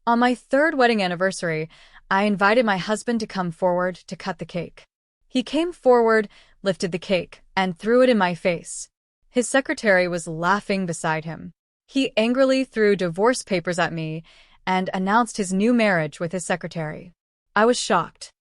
On my third wedding anniversary, I invited my husband to come forward to cut the cake. He came forward, lifted the cake, and threw it in my face. His secretary was laughing beside him. He angrily threw divorce papers at me and announced his new marriage with his secretary. I was shocked.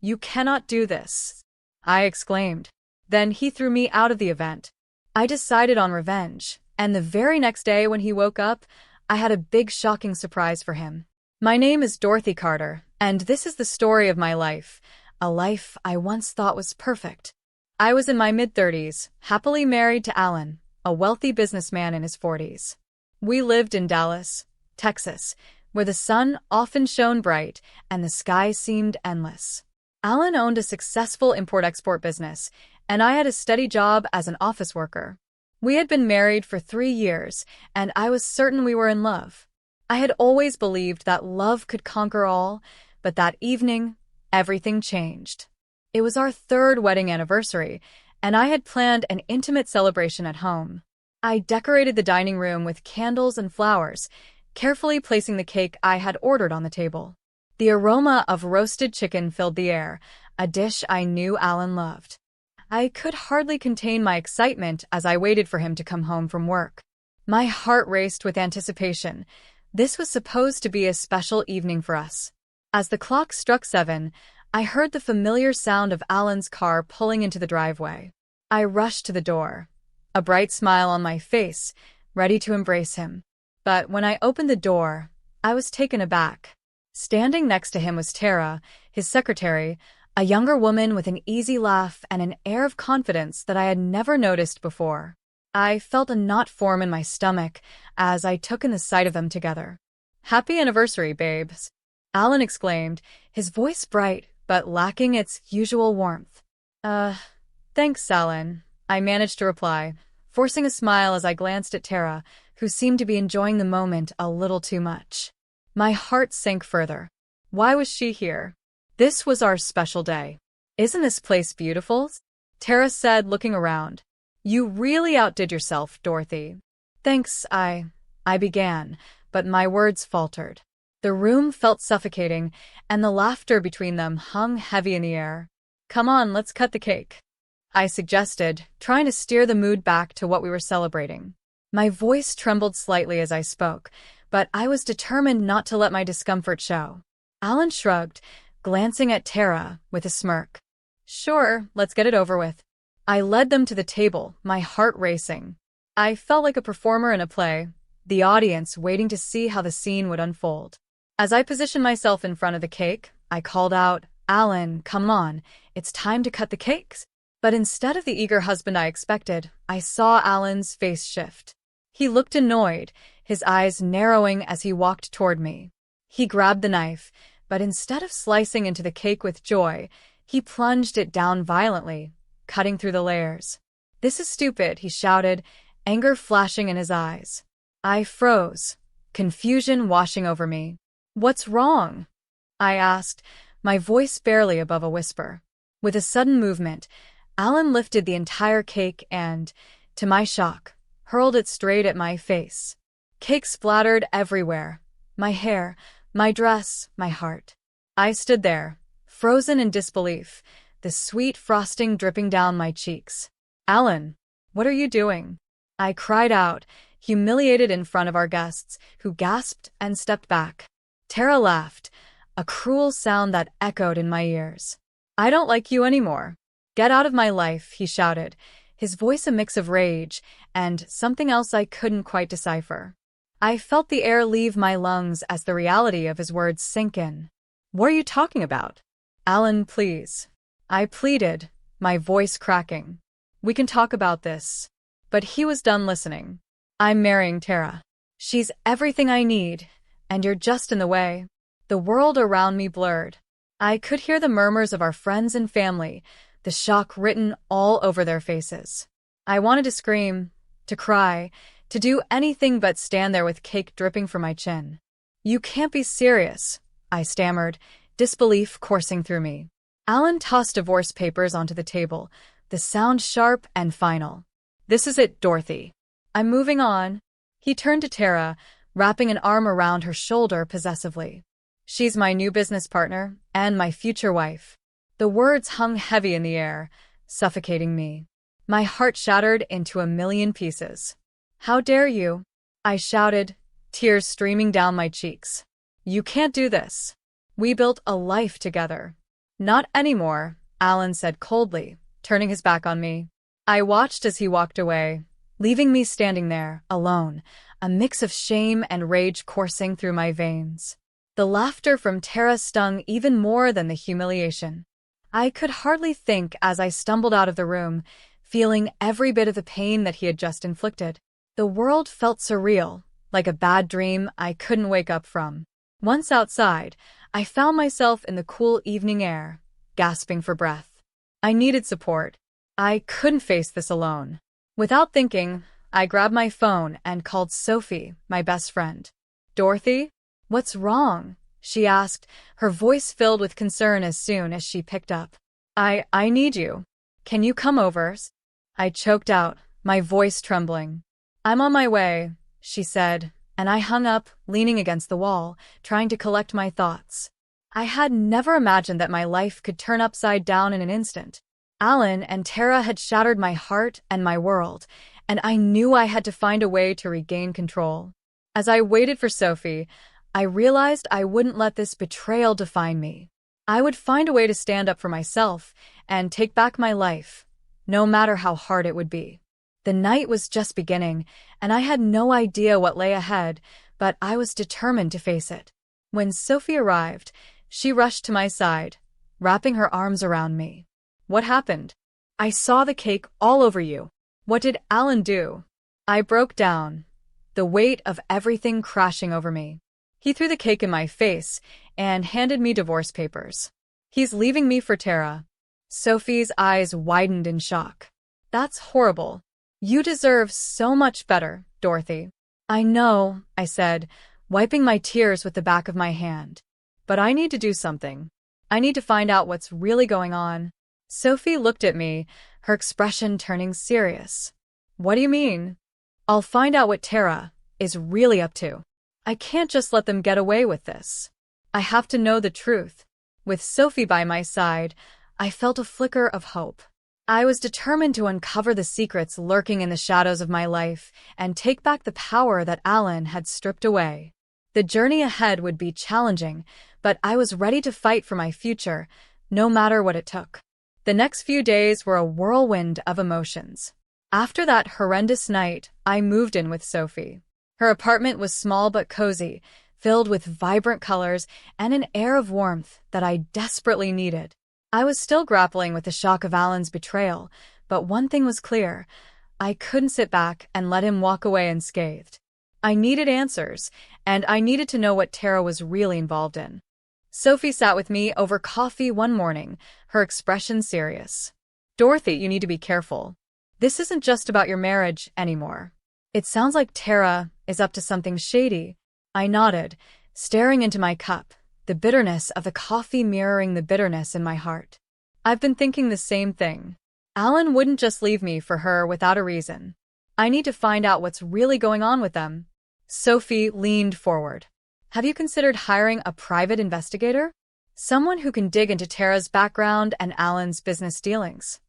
"You cannot do this," I exclaimed. Then he threw me out of the event. I decided on revenge, and the very next day when he woke up, I had a big shocking surprise for him. My name is Dorothy Carter, and this is the story of my life, a life I once thought was perfect. I was in my mid-30s, happily married to Alan, a wealthy businessman in his 40s. We lived in Dallas, Texas, where the sun often shone bright and the sky seemed endless. Alan owned a successful import-export business, and I had a steady job as an office worker. We had been married for 3 years, and I was certain we were in love. I had always believed that love could conquer all, but that evening, everything changed. It was our third wedding anniversary, and I had planned an intimate celebration at home. I decorated the dining room with candles and flowers, carefully placing the cake I had ordered on the table. The aroma of roasted chicken filled the air, a dish I knew Alan loved. I could hardly contain my excitement as I waited for him to come home from work. My heart raced with anticipation. This was supposed to be a special evening for us. As the clock struck 7, I heard the familiar sound of Alan's car pulling into the driveway. I rushed to the door, a bright smile on my face, ready to embrace him. But when I opened the door, I was taken aback. Standing next to him was Tara, his secretary, a younger woman with an easy laugh and an air of confidence that I had never noticed before. I felt a knot form in my stomach as I took in the sight of them together. "Happy anniversary, babes," Alan exclaimed, his voice bright but lacking its usual warmth. Thanks, Alan," I managed to reply, forcing a smile as I glanced at Tara, who seemed to be enjoying the moment a little too much. My heart sank further. Why was she here? This was our special day. "Isn't this place beautiful?" Tara said, looking around. "You really outdid yourself, Dorothy." "Thanks, I began, but my words faltered. The room felt suffocating, and the laughter between them hung heavy in the air. "Come on, let's cut the cake," I suggested, trying to steer the mood back to what we were celebrating. My voice trembled slightly as I spoke, but I was determined not to let my discomfort show. Alan shrugged, glancing at Tara with a smirk. "Sure, let's get it over with." I led them to the table, my heart racing. I felt like a performer in a play, the audience waiting to see how the scene would unfold. As I positioned myself in front of the cake, I called out, "Alan, come on, it's time to cut the cakes." But instead of the eager husband I expected, I saw Alan's face shift. He looked annoyed, his eyes narrowing as he walked toward me. He grabbed the knife, but instead of slicing into the cake with joy, he plunged it down violently, cutting through the layers. "This is stupid," he shouted, anger flashing in his eyes. I froze, confusion washing over me. "What's wrong?" I asked, my voice barely above a whisper. With a sudden movement, Alan lifted the entire cake and, to my shock, hurled it straight at my face. Cake splattered everywhere. My hair, my dress, my heart. I stood there, frozen in disbelief, the sweet frosting dripping down my cheeks. "Alan, what are you doing?" I cried out, humiliated in front of our guests, who gasped and stepped back. Tara laughed, a cruel sound that echoed in my ears. "I don't like you anymore. Get out of my life," he shouted, his voice a mix of rage and something else I couldn't quite decipher. I felt the air leave my lungs as the reality of his words sink in. "What are you talking about?" "Alan, please," I pleaded, my voice cracking. "We can talk about this." But he was done listening. "I'm marrying Tara. She's everything I need, and you're just in the way." The world around me blurred. I could hear the murmurs of our friends and family, the shock written all over their faces. I wanted to scream, to cry, to do anything but stand there with cake dripping from my chin. "You can't be serious," I stammered, disbelief coursing through me. Alan tossed divorce papers onto the table, the sound sharp and final. "This is it, Dorothy. I'm moving on." He turned to Tara, wrapping an arm around her shoulder possessively. She's my new business partner and my future wife. The words hung heavy in the air, suffocating me. My heart shattered into a million pieces. How dare you? I shouted, tears streaming down my cheeks. You can't do this. We built a life together. Not anymore, Alan said coldly, turning his back on me. I watched as he walked away, leaving me standing there, alone, a mix of shame and rage coursing through my veins. The laughter from Tara stung even more than the humiliation. I could hardly think as I stumbled out of the room, feeling every bit of the pain that he had just inflicted. The world felt surreal, like a bad dream I couldn't wake up from. Once outside, I found myself in the cool evening air, gasping for breath. I needed support. I couldn't face this alone. Without thinking, I grabbed my phone and called Sophie, my best friend. Dorothy? What's wrong? She asked, her voice filled with concern as soon as she picked up. I need you. Can you come over? I choked out, my voice trembling. I'm on my way, she said, and I hung up, leaning against the wall, trying to collect my thoughts. I had never imagined that my life could turn upside down in an instant. Alan and Tara had shattered my heart and my world, and I knew I had to find a way to regain control. As I waited for Sophie, I realized I wouldn't let this betrayal define me. I would find a way to stand up for myself and take back my life, no matter how hard it would be. The night was just beginning, and I had no idea what lay ahead, but I was determined to face it. When Sophie arrived, she rushed to my side, wrapping her arms around me. What happened? I saw the cake all over you. What did Alan do? I broke down, the weight of everything crashing over me. He threw the cake in my face and handed me divorce papers. He's leaving me for Tara. Sophie's eyes widened in shock. That's horrible. You deserve so much better, Dorothy. I know, I said, wiping my tears with the back of my hand. But I need to do something. I need to find out what's really going on. Sophie looked at me, her expression turning serious. What do you mean? I'll find out what Tara is really up to. I can't just let them get away with this. I have to know the truth. With Sophie by my side, I felt a flicker of hope. I was determined to uncover the secrets lurking in the shadows of my life and take back the power that Alan had stripped away. The journey ahead would be challenging, but I was ready to fight for my future, no matter what it took. The next few days were a whirlwind of emotions. After that horrendous night, I moved in with Sophie. Her apartment was small but cozy, filled with vibrant colors and an air of warmth that I desperately needed. I was still grappling with the shock of Alan's betrayal, but one thing was clear. I couldn't sit back and let him walk away unscathed. I needed answers, and I needed to know what Tara was really involved in. Sophie sat with me over coffee one morning, her expression serious. Dorothy, you need to be careful. This isn't just about your marriage anymore. It sounds like Tara is up to something shady. I nodded, staring into my cup, the bitterness of the coffee mirroring the bitterness in my heart. I've been thinking the same thing. Alan wouldn't just leave me for her without a reason. I need to find out what's really going on with them. Sophie leaned forward. Have you considered hiring a private investigator? Someone who can dig into Tara's background and Alan's business dealings.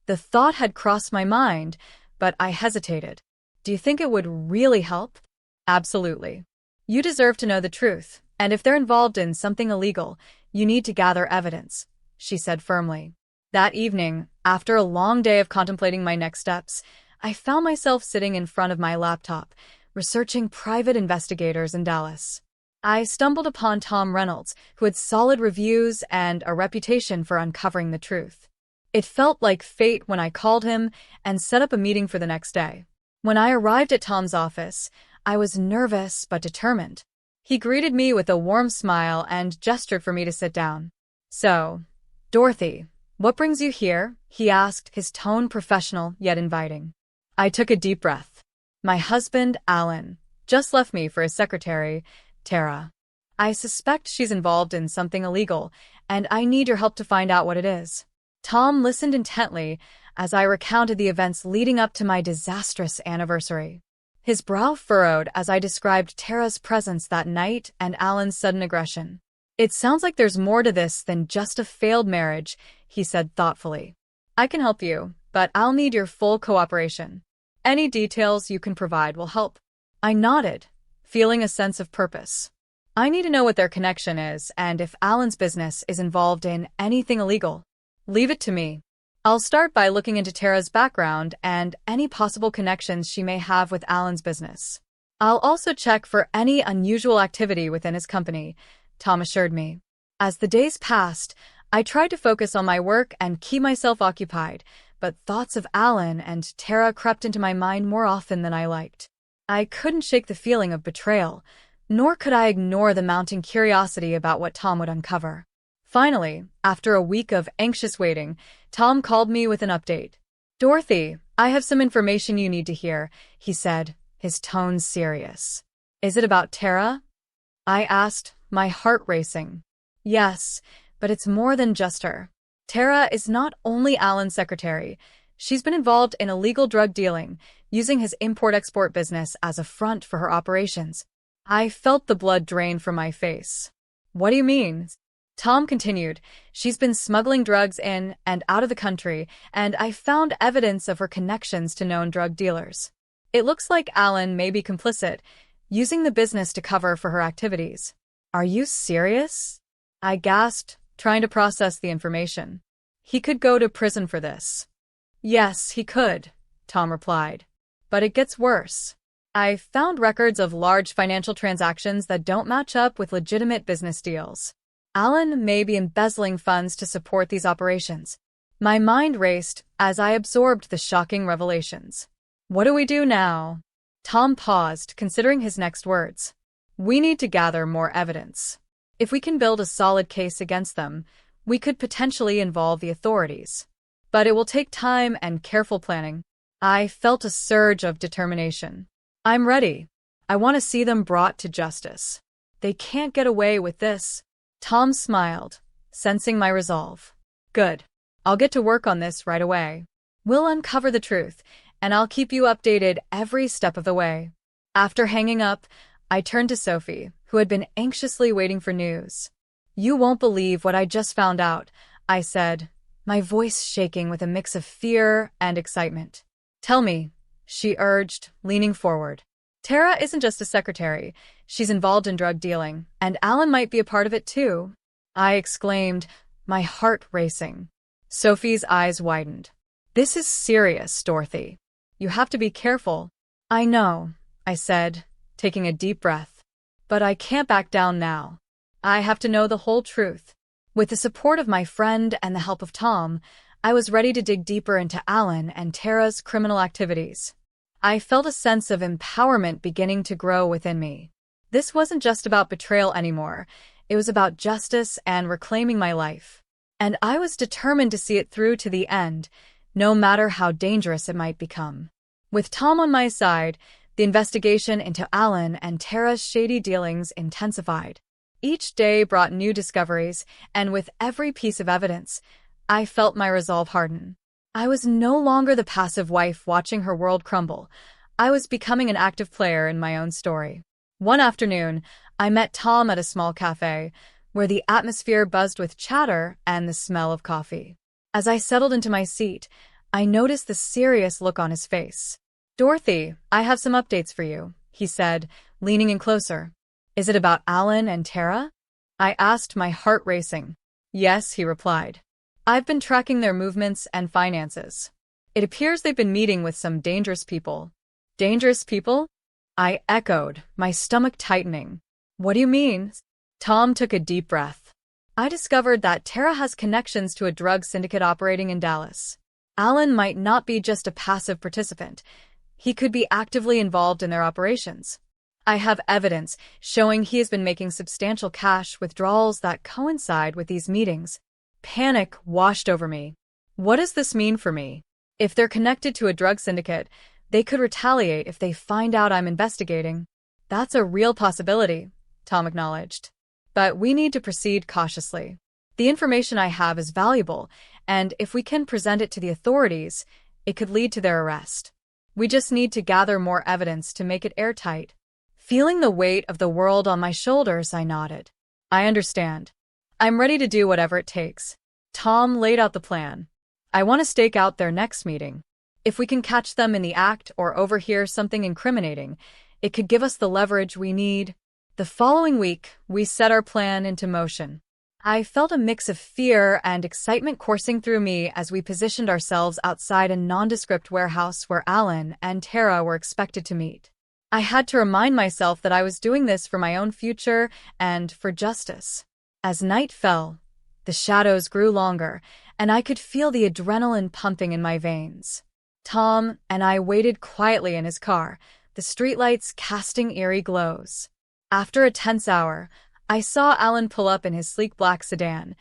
The thought had crossed my mind, but I hesitated. Do you think it would really help? Absolutely. You deserve to know the truth, and if they're involved in something illegal, you need to gather evidence, she said firmly. That evening, after a long day of contemplating my next steps, I found myself sitting in front of my laptop, researching private investigators in Dallas. I stumbled upon Tom Reynolds, who had solid reviews and a reputation for uncovering the truth. It felt like fate when I called him and set up a meeting for the next day. When I arrived at Tom's office, I was nervous but determined. He greeted me with a warm smile and gestured for me to sit down. So, Dorothy, what brings you here? He asked, his tone professional yet inviting. I took a deep breath. My husband, Alan, just left me for his secretary, Tara. I suspect she's involved in something illegal, and I need your help to find out what it is. Tom listened intently as I recounted the events leading up to my disastrous anniversary. His brow furrowed as I described Tara's presence that night and Alan's sudden aggression. "It sounds like there's more to this than just a failed marriage," he said thoughtfully. "I can help you, but I'll need your full cooperation. Any details you can provide will help." I nodded, feeling a sense of purpose. I need to know what their connection is and if Alan's business is involved in anything illegal. Leave it to me. I'll start by looking into Tara's background and any possible connections she may have with Alan's business. I'll also check for any unusual activity within his company, Tom assured me. As the days passed, I tried to focus on my work and keep myself occupied, but thoughts of Alan and Tara crept into my mind more often than I liked. I couldn't shake the feeling of betrayal, nor could I ignore the mounting curiosity about what Tom would uncover. Finally, after a week of anxious waiting, Tom called me with an update. "Dorothy, I have some information you need to hear," he said, his tone serious. "Is it about Tara?" I asked, my heart racing. "Yes, but it's more than just her. Tara is not only Alan's secretary. She's been involved in illegal drug dealing, using his import-export business as a front for her operations." I felt the blood drain from my face. "What do you mean?" Tom continued. "She's been smuggling drugs in and out of the country, and I found evidence of her connections to known drug dealers. It looks like Alan may be complicit, using the business to cover for her activities." "Are you serious?" I gasped, trying to process the information. "He could go to prison for this." "Yes, he could," Tom replied. "But it gets worse. I found records of large financial transactions that don't match up with legitimate business deals. Alan may be embezzling funds to support these operations." My mind raced as I absorbed the shocking revelations. "What do we do now?" Tom paused, considering his next words. "We need to gather more evidence. If we can build a solid case against them, we could potentially involve the authorities. But it will take time and careful planning." I felt a surge of determination. "I'm ready. I want to see them brought to justice. They can't get away with this." Tom smiled, sensing my resolve. "Good. I'll get to work on this right away. We'll uncover the truth, and I'll keep you updated every step of the way." After hanging up, I turned to Sophie, who had been anxiously waiting for news. "You won't believe what I just found out," I said, my voice shaking with a mix of fear and excitement. "Tell me," she urged, leaning forward. "Tara isn't just a secretary. She's involved in drug dealing, and Alan might be a part of it too," I exclaimed, my heart racing. Sophie's eyes widened. "This is serious, Dorothy. You have to be careful." "I know," I said, taking a deep breath. "But I can't back down now. I have to know the whole truth." With the support of my friend and the help of Tom, I was ready to dig deeper into Alan and Tara's criminal activities. I felt a sense of empowerment beginning to grow within me. This wasn't just about betrayal anymore. It was about justice and reclaiming my life. And I was determined to see it through to the end, no matter how dangerous it might become. With Tom on my side, the investigation into Alan and Tara's shady dealings intensified. Each day brought new discoveries, and with every piece of evidence, I felt my resolve harden. I was no longer the passive wife watching her world crumble. I was becoming an active player in my own story. One afternoon, I met Tom at a small cafe, where the atmosphere buzzed with chatter and the smell of coffee. As I settled into my seat, I noticed the serious look on his face. "Dorothy, I have some updates for you," he said, leaning in closer. "Is it about Alan and Tara?" I asked, my heart racing. "Yes," he replied. "I've been tracking their movements and finances. It appears they've been meeting with some dangerous people." "Dangerous people?" I echoed, my stomach tightening. "What do you mean?" Tom took a deep breath. "I discovered that Tara has connections to a drug syndicate operating in Dallas. Alan might not be just a passive participant. He could be actively involved in their operations. I have evidence showing he has been making substantial cash withdrawals that coincide with these meetings." Panic washed over me. What does this mean for me? If they're connected to a drug syndicate, they could retaliate if they find out I'm investigating. "That's a real possibility," Tom acknowledged. "But we need to proceed cautiously. The information I have is valuable, and if we can present it to the authorities, it could lead to their arrest." We just need to gather more evidence to make it airtight. Feeling the weight of the world on my shoulders, I nodded. I understand. I'm ready to do whatever it takes. Tom laid out the plan. I want to stake out their next meeting. If we can catch them in the act or overhear something incriminating, it could give us the leverage we need. The following week, we set our plan into motion. I felt a mix of fear and excitement coursing through me as we positioned ourselves outside a nondescript warehouse where Alan and Tara were expected to meet. I had to remind myself that I was doing this for my own future and for justice. As night fell, the shadows grew longer, and I could feel the adrenaline pumping in my veins. Tom and I waited quietly in his car, the streetlights casting eerie glows. After a tense hour, I saw Alan pull up in his sleek black sedan,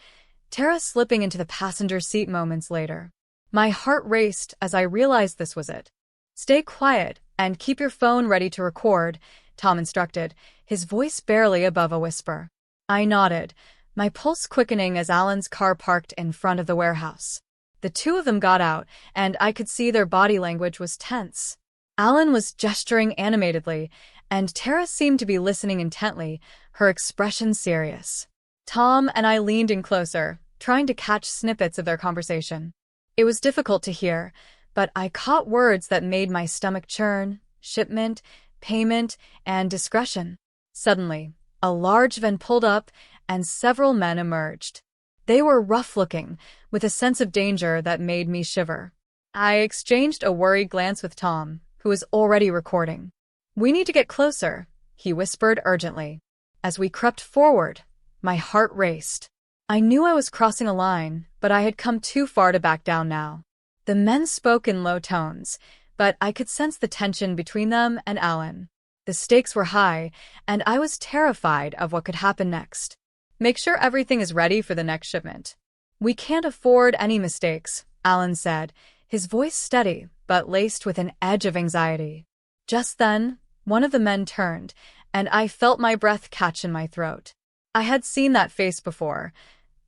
Tara slipping into the passenger seat moments later. My heart raced as I realized this was it. Stay quiet and keep your phone ready to record, Tom instructed, his voice barely above a whisper. I nodded, my pulse quickening as Alan's car parked in front of the warehouse. The two of them got out, and I could see their body language was tense. Alan was gesturing animatedly, and Tara seemed to be listening intently, her expression serious. Tom and I leaned in closer, trying to catch snippets of their conversation. It was difficult to hear, but I caught words that made my stomach churn: shipment, payment, and discretion. Suddenly, a large van pulled up, and several men emerged. They were rough-looking, with a sense of danger that made me shiver. I exchanged a worried glance with Tom, who was already recording. "We need to get closer," he whispered urgently. As we crept forward, my heart raced. I knew I was crossing a line, but I had come too far to back down now. The men spoke in low tones, but I could sense the tension between them and Alan. The stakes were high, and I was terrified of what could happen next. "Make sure everything is ready for the next shipment. We can't afford any mistakes," Alan said, his voice steady but laced with an edge of anxiety. Just then, one of the men turned, and I felt my breath catch in my throat. I had seen that face before.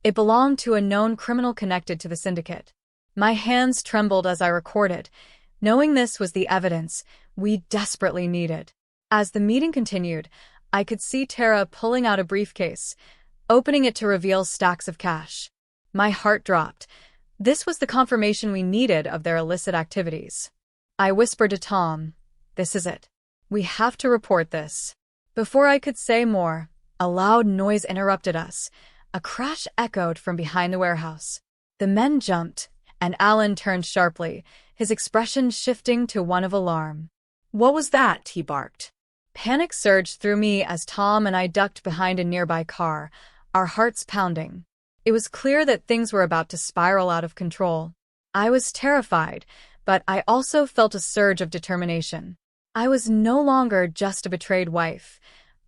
It belonged to a known criminal connected to the syndicate. My hands trembled as I recorded, knowing this was the evidence we desperately needed. As the meeting continued, I could see Tara pulling out a briefcase, opening it to reveal stacks of cash. My heart dropped. This was the confirmation we needed of their illicit activities. I whispered to Tom, "This is it. We have to report this." Before I could say more, a loud noise interrupted us. A crash echoed from behind the warehouse. The men jumped, and Alan turned sharply, his expression shifting to one of alarm. "What was that?" he barked. Panic surged through me as Tom and I ducked behind a nearby car, our hearts pounding. It was clear that things were about to spiral out of control. I was terrified, but I also felt a surge of determination. I was no longer just a betrayed wife.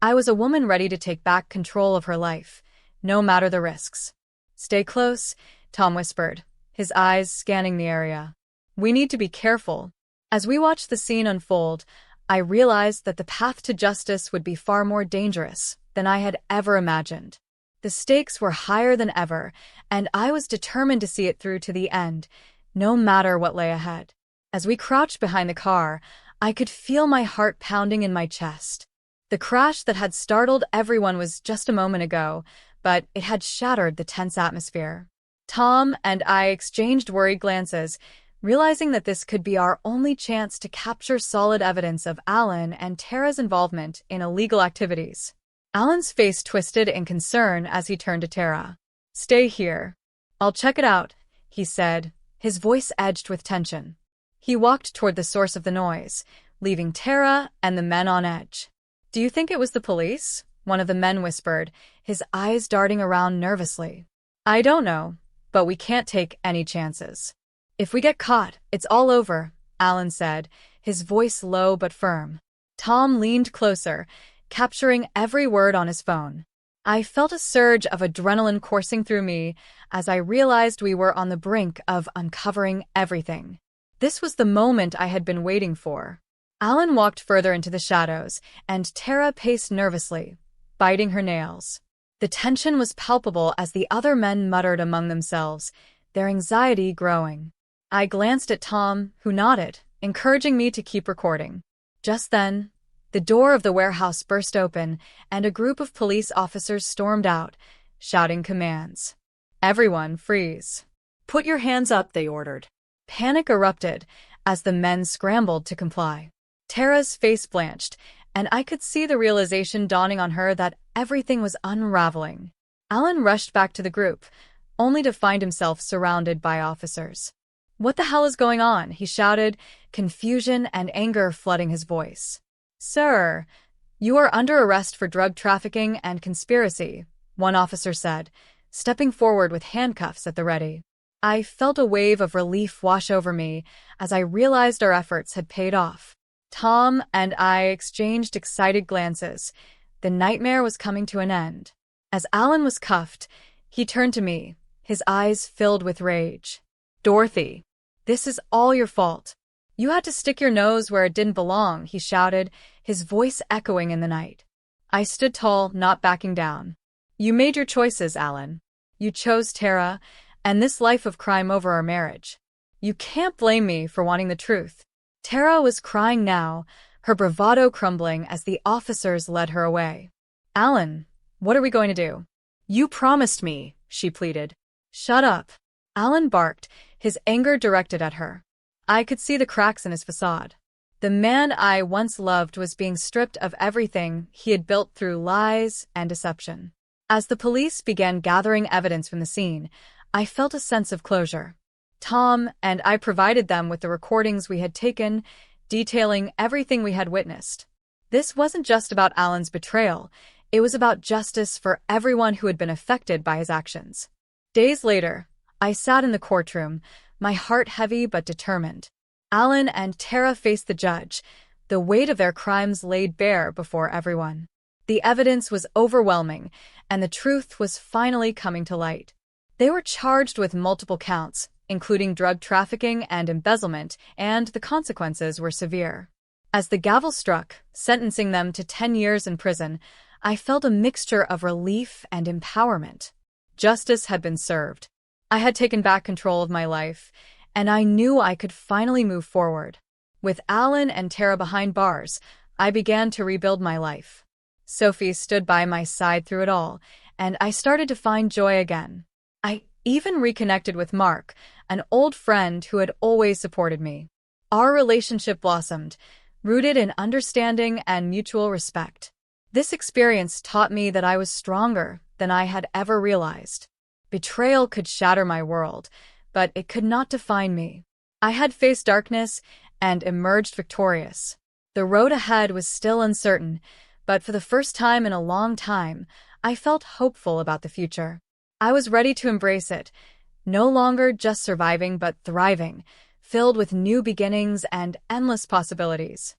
I was a woman ready to take back control of her life, no matter the risks. "Stay close," Tom whispered, his eyes scanning the area. "We need to be careful." As we watched the scene unfold, I realized that the path to justice would be far more dangerous than I had ever imagined. The stakes were higher than ever, and I was determined to see it through to the end, no matter what lay ahead. As we crouched behind the car, I could feel my heart pounding in my chest. The crash that had startled everyone was just a moment ago, but it had shattered the tense atmosphere. Tom and I exchanged worried glances, realizing that this could be our only chance to capture solid evidence of Alan and Tara's involvement in illegal activities. Alan's face twisted in concern as he turned to Tara. "Stay here. I'll check it out," he said, his voice edged with tension. He walked toward the source of the noise, leaving Tara and the men on edge. "Do you think it was the police?" one of the men whispered, his eyes darting around nervously. "I don't know, but we can't take any chances." "If we get caught, it's all over," Alan said, his voice low but firm. Tom leaned closer, capturing every word on his phone. I felt a surge of adrenaline coursing through me as I realized we were on the brink of uncovering everything. This was the moment I had been waiting for. Alan walked further into the shadows, and Tara paced nervously, biting her nails. The tension was palpable as the other men muttered among themselves, their anxiety growing. I glanced at Tom, who nodded, encouraging me to keep recording. Just then, the door of the warehouse burst open, and a group of police officers stormed out, shouting commands. "Everyone, freeze. Put your hands up," they ordered. Panic erupted as the men scrambled to comply. Tara's face blanched, and I could see the realization dawning on her that everything was unraveling. Alan rushed back to the group, only to find himself surrounded by officers. "What the hell is going on?" he shouted, confusion and anger flooding his voice. "Sir, you are under arrest for drug trafficking and conspiracy," one officer said, stepping forward with handcuffs at the ready. I felt a wave of relief wash over me as I realized our efforts had paid off. Tom and I exchanged excited glances. The nightmare was coming to an end. As Alan was cuffed, he turned to me, his eyes filled with rage. "Dorothy, this is all your fault. You had to stick your nose where it didn't belong," he shouted, his voice echoing in the night. I stood tall, not backing down. "You made your choices, Alan. You chose Tara and this life of crime over our marriage. You can't blame me for wanting the truth." Tara was crying now, her bravado crumbling as the officers led her away. "Alan, what are we going to do?" "You promised me," she pleaded. "Shut up," Alan barked, his anger directed at her. I could see the cracks in his facade. The man I once loved was being stripped of everything he had built through lies and deception. As the police began gathering evidence from the scene, I felt a sense of closure. Tom and I provided them with the recordings we had taken, detailing everything we had witnessed. This wasn't just about Alan's betrayal, it was about justice for everyone who had been affected by his actions. Days later, I sat in the courtroom, my heart heavy but determined. Alan and Tara faced the judge, the weight of their crimes laid bare before everyone. The evidence was overwhelming, and the truth was finally coming to light. They were charged with multiple counts, including drug trafficking and embezzlement, and the consequences were severe. As the gavel struck, sentencing them to 10 years in prison, I felt a mixture of relief and empowerment. Justice had been served. I had taken back control of my life, and I knew I could finally move forward. With Alan and Tara behind bars, I began to rebuild my life. Sophie stood by my side through it all, and I started to find joy again. I even reconnected with Mark, an old friend who had always supported me. Our relationship blossomed, rooted in understanding and mutual respect. This experience taught me that I was stronger than I had ever realized. Betrayal could shatter my world, but it could not define me. I had faced darkness and emerged victorious. The road ahead was still uncertain, but for the first time in a long time, I felt hopeful about the future. I was ready to embrace it, no longer just surviving but thriving, filled with new beginnings and endless possibilities.